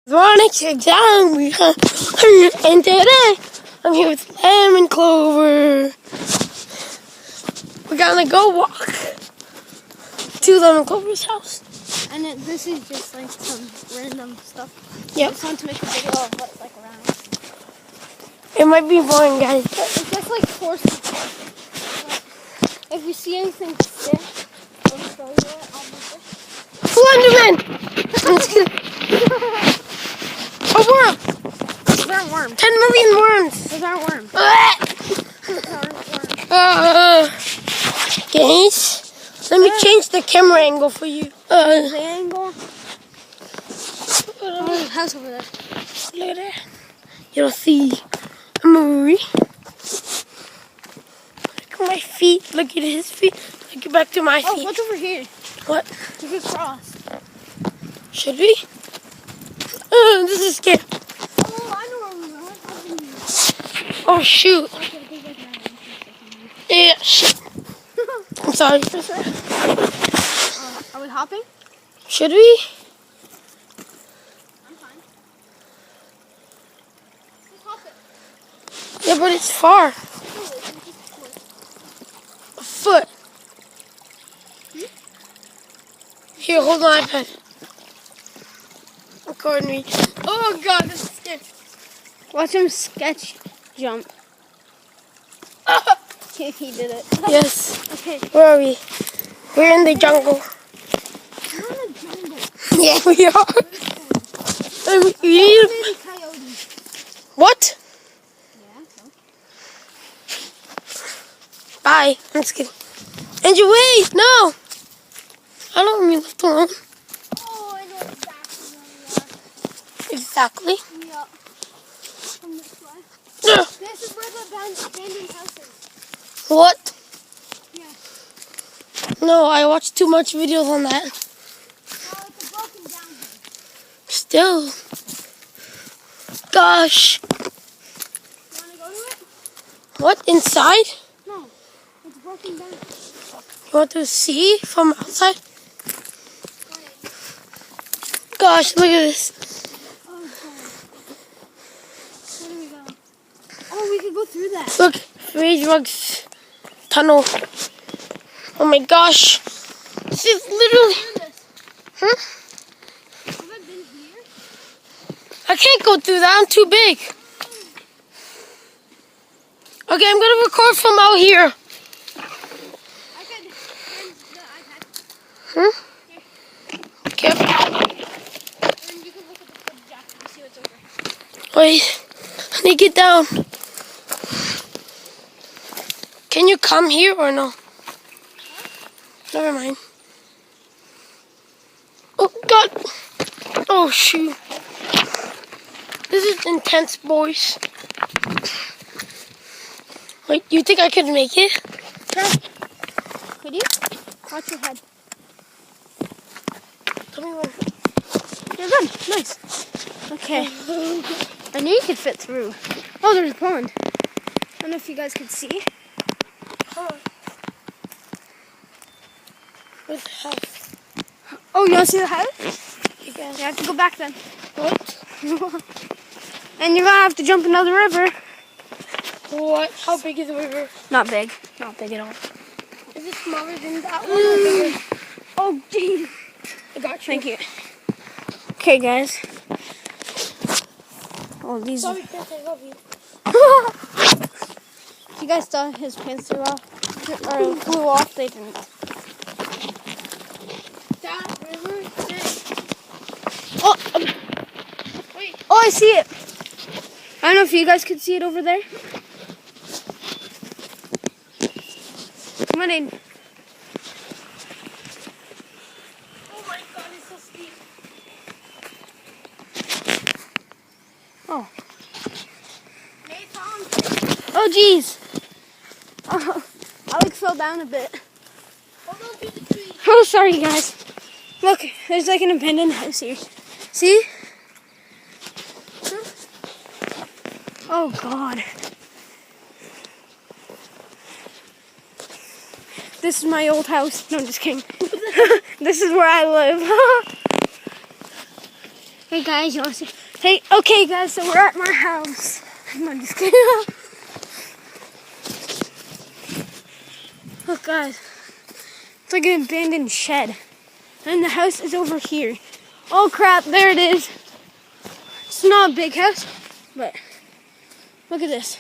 Morning exam, and today I'm here with Lamb and Clover. We're gonna go walk to Lamb and Clover's house. And this is just like some random stuff. Yep. I just want to make a video of what's like around. It might be boring, guys, but It's just like horses. Like, if you see anything sick, I'll show you it. I'll make it. Slenderman! A worm! Those aren't worms. 10 million worms! Those aren't worms. Those aren't worms. Guys, let me change the camera angle for you. The angle. Oh, there's a house over there. Look at that. You'll see a movie. Look at my feet. Look at his feet. Look at back to my feet. Oh, what's over here? What? You could cross. Should we? This is scary. Oh, I know where we're going. Oh, shoot. Okay, go back now. Yeah, shit. I'm sorry. Are we hopping? Should we? I'm fine. Let's hop it. Yeah, but it's far. A foot. Here, hold my iPad. Record me. Oh, God, this is scary. Watch him sketch jump. He did it. Yes. Okay. Where are we? We're in the jungle. We're in the jungle. Yeah, we are. Maybe coyotes. What? Yeah, so. Bye. I'm just kidding. Andrew, wait! No! I don't want to be left alone. Oh, I know exactly where Exactly. we are. Yeah. From this way. Ugh. This is where the abandoned house is. What? Yeah. No, I watched too much videos on that. Oh, it's a broken down here. Still. Gosh. You want to go to it? What? Inside? No. It's broken down. You want to see from outside? Gosh, look at this. Oh, God. Where do we go? Oh, we could go through that. Look, Rage Rug's tunnel. Oh my gosh. This is literally... Huh? Have I been here? I can't go through that. I'm too big. Okay, I'm going to record from out here. I could turn the iPad. Huh? Here. Okay. And you can look at the foot jack and see what's over. Wait. I need to get down. Can you come here or no? Never mind. Oh, God. Oh, shoot. This is intense, boys. Wait, you think I could make it? Sure. Could you? Watch your head. Tell me when. You're good. Nice. Okay. I knew you could fit through. Oh, there's a pond. I don't know if you guys could see. Where's the house? Oh, you want to see the house? You guys. You have to go back then. What? And you're going to have to jump another river. What? How big is the river? Not big. Not big at all. Is it smaller than that one or bigger? Oh, geez. I got you. Thank you. Okay, guys. Oh, these. Sorry, Chris, I love you. You guys thought his pants flew off? Or flew off? They didn't. That river is big. Oh! Wait. Oh, I see it. I don't know if you guys could see it over there. Come on in. Oh my God, it's so steep. Oh. Nathan. Oh, geez. Oh, Alex fell down a bit. Hold on to the tree. Oh, sorry, guys. Look, there's like an abandoned house here. See? Oh, God. This is my old house. No, I'm just kidding. This is where I live. Hey guys, you want to see? Hey, okay guys, so we're at my house. I'm just kidding. Look guys, it's like an abandoned shed. And the house is over here. Oh crap, there it is. It's not a big house, but look at this.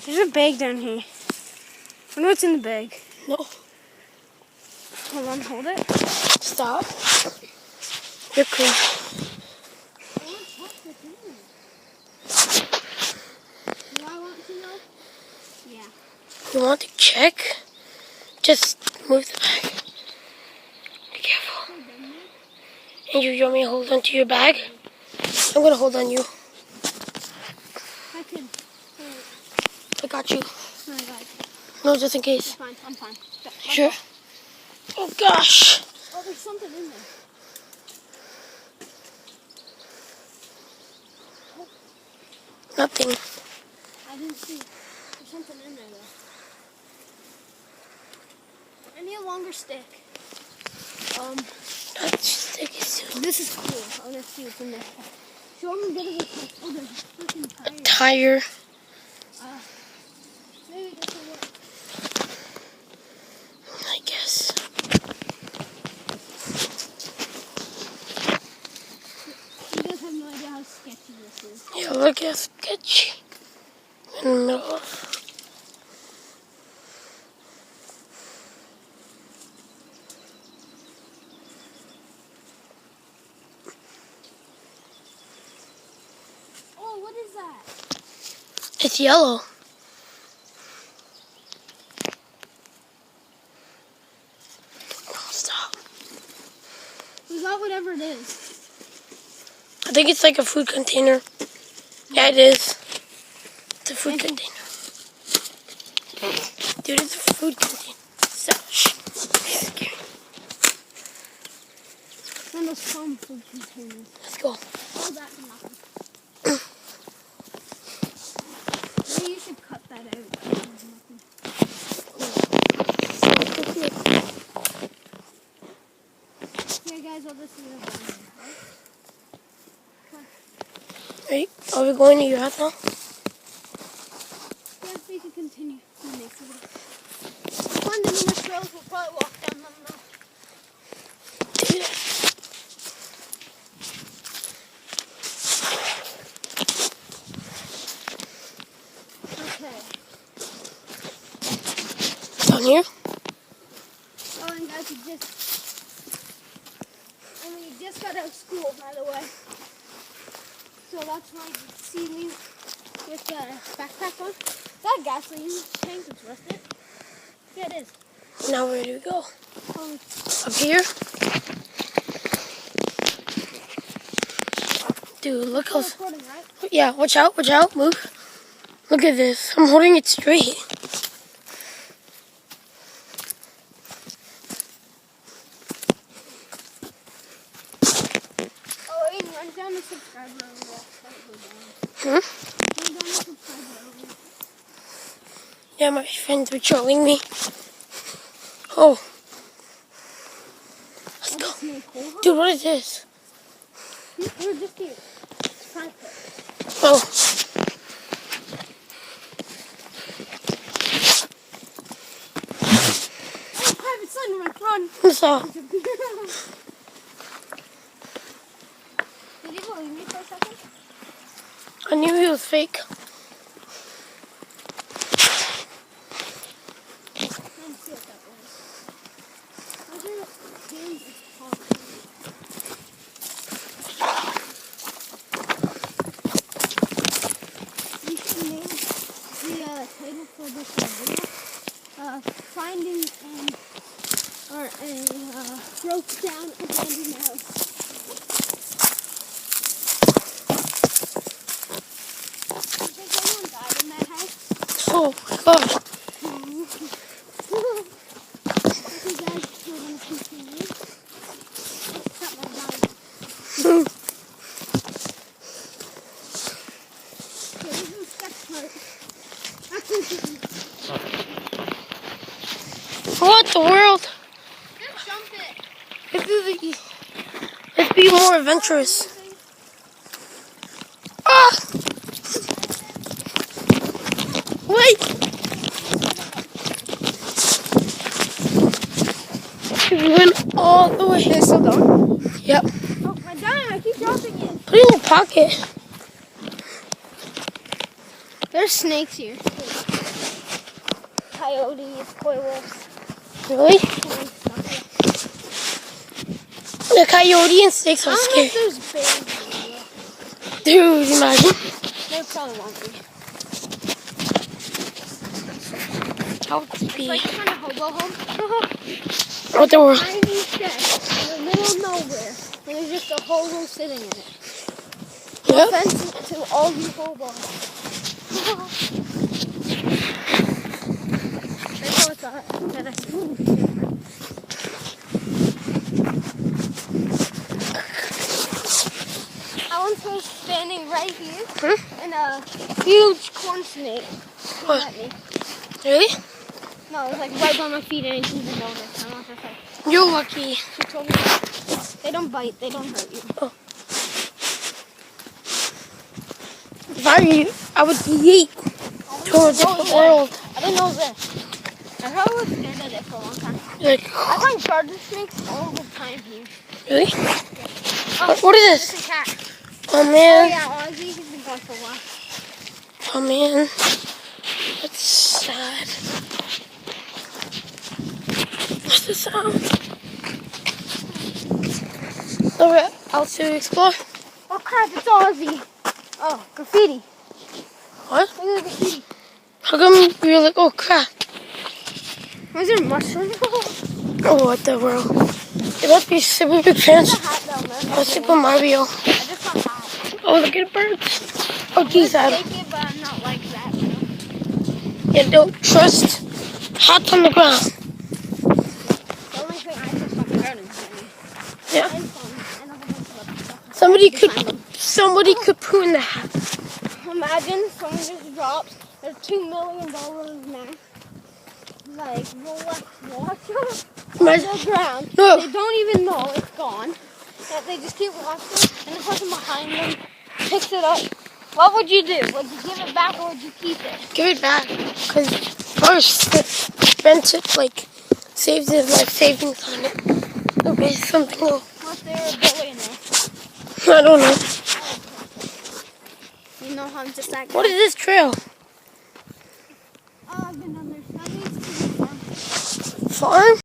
There's a bag down here. I wonder what's in the bag. No. Hold on, hold it. Stop. You're crazy. Do I want to know? Yeah. You want to check? Just move the bag. Be careful. Andrew, you want me to hold on to your bag? I'm going to hold on you. I can. I got you. No, I got it. No, just in case. I'm fine. Sure? Oh, gosh. Oh, there's something in there. Nothing. I didn't see. There's something in there, though. I need a longer stick. That stick is too. This is cool. Let's see what's in there. Show them a bit of a... Oh, there's a freaking tire. Tire. Maybe this will work. I guess. You guys have no idea how sketchy this is. Yeah, look how sketchy. In the middle of. Oh, what is that? It's yellow. Oh, stop. We got whatever it is. I think it's like a food container. Yeah, it is. It's a food container. Dude, it's a food container. So, shh. One of those foam food containers. Let's go. Oh, that for nothing. Maybe you should cut that out. Yeah, guys, well, this is a right? Right, are we going to your house now? Yeah, we can continue. Find the numerous trails, we'll probably walk down them now. Do that. Okay. Down here? Oh, and guys, we just got out of school, by the way. So that's why you see me with the backpack on. That gasoline tank is worth it. Yeah, it is. Now where do we go? Um, Up here? Dude, look how... recording, right? Yeah, watch out, move. Look at this. I'm holding it straight. Oh, Aiden, run down the subscriber over there. Hmm? Run down the subscriber over there. Yeah, my friends were trolling me. Oh. Let's go. Dude, what is this? We're just here. It's private. Oh. Oh, private sign, run. What's up? Did you believe me for a second? I knew he was fake. Let's see what that was. Those are cans of pop. We should name the title for this video Finding a broke down abandoned house. Do you think anyone died in that house? Oh my gosh. Okay, guys, we're gonna continue. Cut my bag. Okay, this is the sketch part. What the world? Just jump it. It's more adventurous. Ah! Wait! We went all the way. They're still going? Yep. Oh, my God, I keep dropping it. Put it in your pocket. There's snakes here. Coyotes, coy wolves. Really? The coyote and snakes are I scary. don't know if there's bears. Dude, imagine. There probably won't be. How would it It's be? like kind of hobo home. What the world? Tiny shed in the middle of nowhere. And there's just a hobo sitting in it. Yep. Offense to all you hobos. That's what's up. Alan was standing right here, and a huge corn snake came What? at me. Really? No, it was like right by my feet, and he didn't notice. And I was just like, You're lucky. she told me, they don't bite, they don't hurt you. Oh. If I were you, I would yeet to a different world. I didn't know this. I probably was scared of it for a long time. Like, I find garden snakes all the time here. really? Oh, What is it's this? a cat. Oh Oh man. yeah, Ozzy, he's been gone for a while. Oh man. That's sad. What's the sound? Alright, out to explore. Oh crap, it's Ozzy. Oh, graffiti. What? Look at the graffiti. How come you're like, oh crap? Was there a mushroom? Oh, what the world? They must be super big fans There's a hat down there. of Super Mario. I just got hat. Oh, look at the birds. Oh, geez, I Adam. take it, but I'm not like that. You know? Yeah, don't trust hats on the ground. The only thing I trust on the garden is money. Yeah. And fun. And a whole bunch of other stuff. Somebody could poo in the hat. Imagine someone just drops their $2 million now. Like, Rolex watch on the ground. No. They don't even know it's gone. That they just keep watching, and the person behind them picks it up. What would you do? Would you give it back or would you keep it? Give it back. Because first, spent it, like, saved his life savings on it. Okay, something else. What if they're a billionaire? I don't know. You know how I'm just that guy. What is this trail? Oh, I've been on there. That means to the farm. Farm?